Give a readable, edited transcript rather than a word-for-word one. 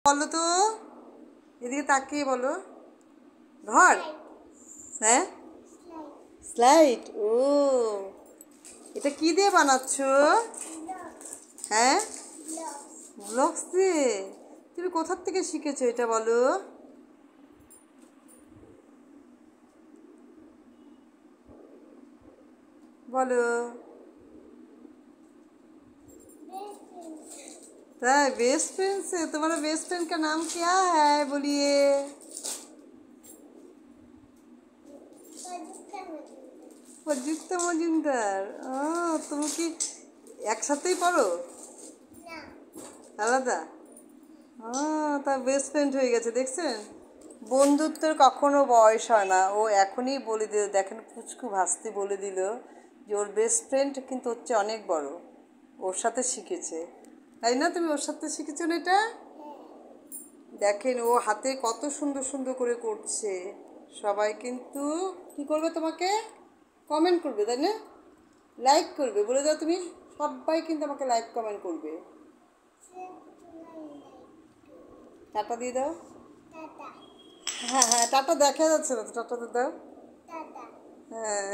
বলো তো, এদিকে তাকিয়ে বলো। ঘর? হ্যাঁ, স্লাইড। ও, এটা কি দিয়ে বানাচ্ছ? হ্যাঁ, ব্লকস দিয়ে। তুমি কোথার থেকে শিখেছো এটা বলো? বলো। ताई बेस्ट फ्रेंड से? तुम्हारा बेस्ट फ्रेंड का नाम क्या है बोलिए? प्रजुक्ता मजुमदार। तुम কি একসাথেই পড়ো? আলাদা? তার বেস্ট ফ্রেন্ড হয়ে গেছে, দেখছেন? বন্ধুত্বের কখনো বয়স হয় না। ও এখনই বলে দিল, দেখেন পুচকু ভাস্তি বলে দিল যে ওর বেস্ট ফ্রেন্ড কিন্তু হচ্ছে অনেক বড়, ওর সাথে শিখেছে। তাই না? তুমি ওর সাথে শিখেছো না এটা? দেখেন ও হাতে কত সুন্দর সুন্দর করে করছে। সবাই কিন্তু কি করবে, তোমাকে কমেন্ট করবে, তাই না? লাইক করবে, বলে দাও তুমি। সবাই কিন্তু আমাকে লাইক কমেন্ট করবে। টাটা দিয়ে দাও। হ্যাঁ হ্যাঁ, টাটা দেখা যাচ্ছে না তো, টাটা দিয়ে দাও। হ্যাঁ।